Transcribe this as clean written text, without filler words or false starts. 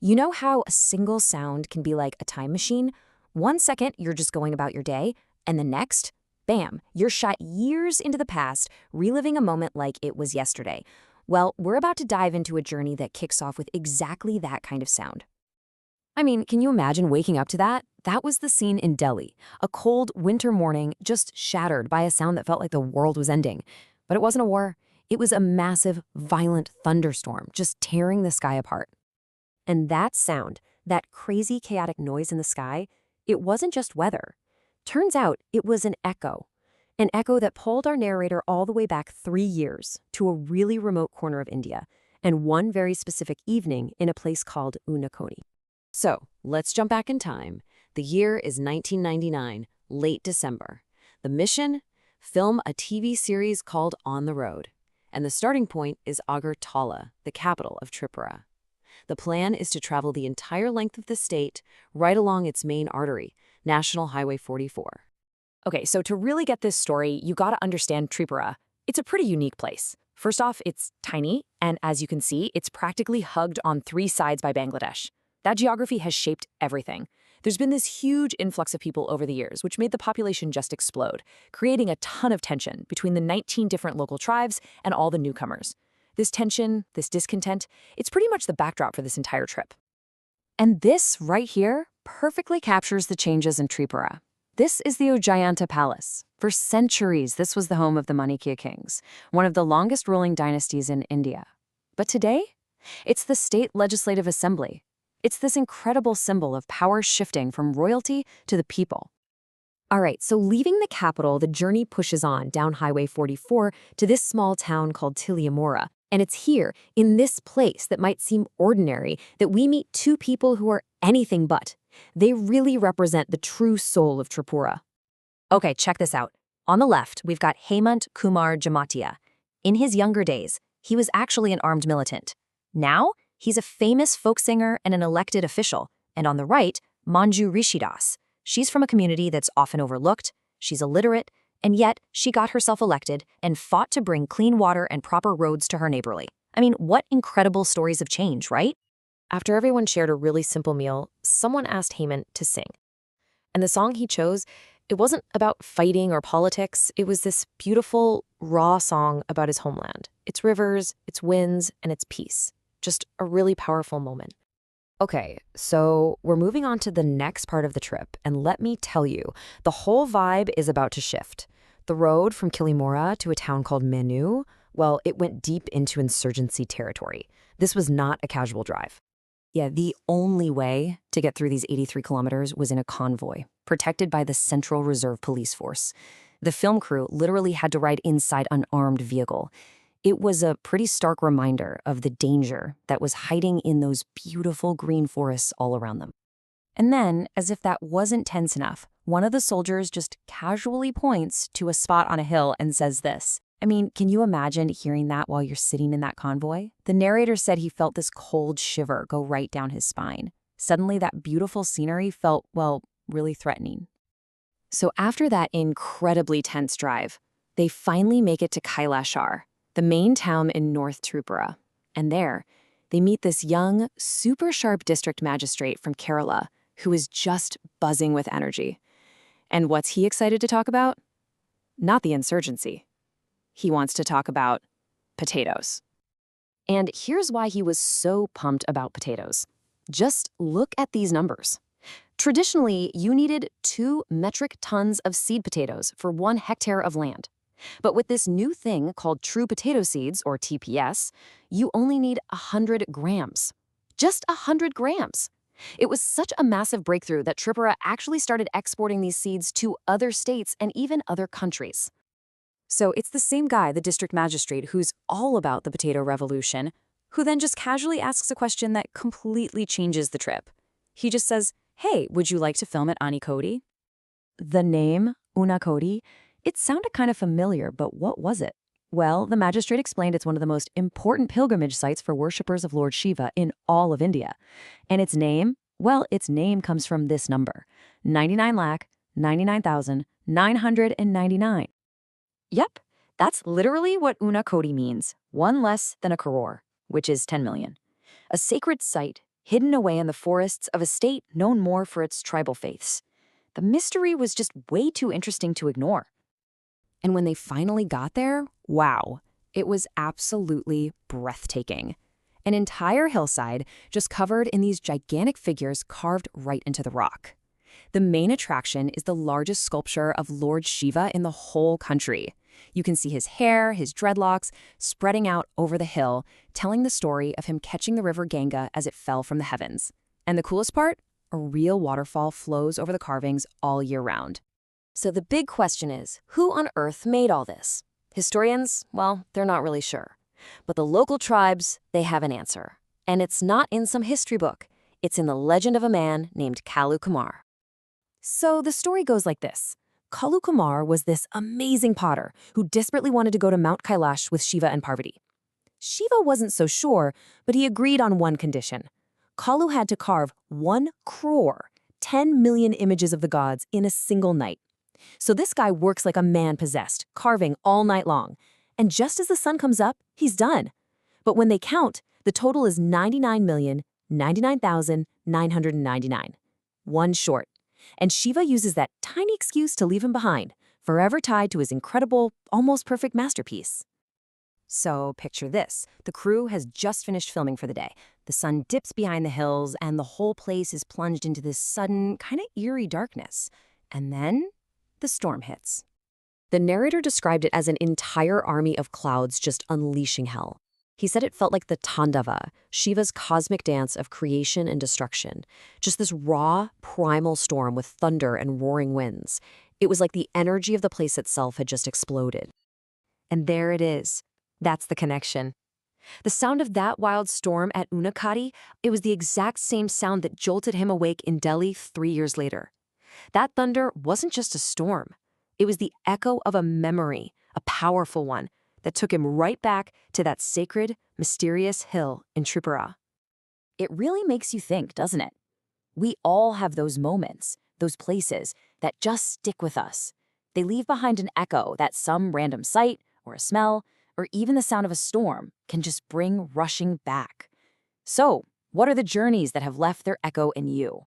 You know how a single sound can be like a time machine? 1 second, you're just going about your day, and the next, bam, you're shot years into the past, reliving a moment like it was yesterday. Well, we're about to dive into a journey that kicks off with exactly that kind of sound. I mean, can you imagine waking up to that? That was the scene in Delhi, a cold winter morning just shattered by a sound that felt like the world was ending. But it wasn't a war. It was a massive, violent thunderstorm just tearing the sky apart. And that sound, that crazy chaotic noise in the sky, it wasn't just weather. Turns out it was an echo that pulled our narrator all the way back 3 years to a really remote corner of India, and one very specific evening in a place called Unakoti. So, let's jump back in time. The year is 1999, late December. The mission? Film a TV series called On the Road. And the starting point is Agartala, the capital of Tripura. The plan is to travel the entire length of the state, right along its main artery, National Highway 44. Okay, so to really get this story, you gotta understand Tripura. It's a pretty unique place. First off, it's tiny, and as you can see, it's practically hugged on 3 sides by Bangladesh. That geography has shaped everything. There's been this huge influx of people over the years, which made the population just explode, creating a ton of tension between the 19 different local tribes and all the newcomers. This tension, this discontent, it's pretty much the backdrop for this entire trip. And this right here perfectly captures the changes in Tripura. This is the Ujjayanta Palace. For centuries, this was the home of the Manikya kings, one of the longest ruling dynasties in India. But today, it's the state legislative assembly. It's this incredible symbol of power shifting from royalty to the people. All right, so leaving the capital, the journey pushes on down Highway 44 to this small town called Tiliamora. And it's here, in this place that might seem ordinary, that we meet 2 people who are anything but. They really represent the true soul of Tripura. Okay, check this out. On the left, we've got Hemant Kumar Jamatia. In his younger days, he was actually an armed militant. Now, he's a famous folk singer and an elected official. And on the right, Manju Rishidas. She's from a community that's often overlooked, she's illiterate, and yet she got herself elected and fought to bring clean water and proper roads to her neighborly. I mean, what incredible stories of change, right? After everyone shared a really simple meal, someone asked Hemant to sing. And the song he chose, it wasn't about fighting or politics. It was this beautiful, raw song about his homeland, its rivers, its winds, and its peace. Just a really powerful moment. Okay, so we're moving on to the next part of the trip, and let me tell you, the whole vibe is about to shift. The road from Kilimora to a town called Menu, well, it went deep into insurgency territory. This was not a casual drive. Yeah, the only way to get through these 83 kilometers was in a convoy, protected by the Central Reserve Police Force. The film crew literally had to ride inside an armed vehicle. It was a pretty stark reminder of the danger that was hiding in those beautiful green forests all around them. And then, as if that wasn't tense enough, one of the soldiers just casually points to a spot on a hill and says this. I mean, can you imagine hearing that while you're sitting in that convoy? The narrator said he felt this cold shiver go right down his spine. Suddenly, that beautiful scenery felt, well, really threatening. So after that incredibly tense drive, they finally make it to Kailashar, the main town in North Tripura. And there, they meet this young, super sharp district magistrate from Kerala who is just buzzing with energy. And what's he excited to talk about? Not the insurgency. He wants to talk about potatoes. And here's why he was so pumped about potatoes. Just look at these numbers. Traditionally, you needed 2 metric tons of seed potatoes for 1 hectare of land. But with this new thing called true potato seeds, or TPS, you only need 100 grams. Just 100 grams. It was such a massive breakthrough that Tripura actually started exporting these seeds to other states and even other countries. So it's the same guy, the district magistrate, who's all about the potato revolution, who then just casually asks a question that completely changes the trip. He just says, "Hey, would you like to film at Unakoti?" The name, Unakoti, it sounded kind of familiar, but what was it? Well, the magistrate explained it's one of the most important pilgrimage sites for worshippers of Lord Shiva in all of India. And its name? Well, its name comes from this number, 99,99,999. Yep, that's literally what Unakoti means, 1 less than a crore, which is 10 million. A sacred site hidden away in the forests of a state known more for its tribal faiths. The mystery was just way too interesting to ignore. And when they finally got there, wow, it was absolutely breathtaking. An entire hillside just covered in these gigantic figures carved right into the rock. The main attraction is the largest sculpture of Lord Shiva in the whole country. You can see his hair, his dreadlocks, spreading out over the hill, telling the story of him catching the river Ganga as it fell from the heavens. And the coolest part? A real waterfall flows over the carvings all year round. So the big question is, who on earth made all this? Historians, well, they're not really sure. But the local tribes, they have an answer. And it's not in some history book. It's in the legend of a man named Kallu Kumar. So the story goes like this. Kallu Kumar was this amazing potter who desperately wanted to go to Mount Kailash with Shiva and Parvati. Shiva wasn't so sure, but he agreed on one condition. Kallu had to carve 1 crore, 10 million images of the gods in a single night. So this guy works like a man possessed, carving all night long. And just as the sun comes up, he's done. But when they count, the total is 99,099,999. One short. And Shiva uses that tiny excuse to leave him behind, forever tied to his incredible, almost perfect masterpiece. So picture this. The crew has just finished filming for the day. The sun dips behind the hills, and the whole place is plunged into this sudden, kind of eerie darkness. And then the storm hits. The narrator described it as an entire army of clouds just unleashing hell. He said it felt like the Tandava, Shiva's cosmic dance of creation and destruction. Just this raw, primal storm with thunder and roaring winds. It was like the energy of the place itself had just exploded. And there it is. That's the connection. The sound of that wild storm at Unakoti, it was the exact same sound that jolted him awake in Delhi 3 years later. That thunder wasn't just a storm. It was the echo of a memory, a powerful one, that took him right back to that sacred, mysterious hill in Tripura. It really makes you think, doesn't it? We all have those moments, those places that just stick with us. They leave behind an echo that some random sight or a smell or even the sound of a storm can just bring rushing back. So, what are the journeys that have left their echo in you?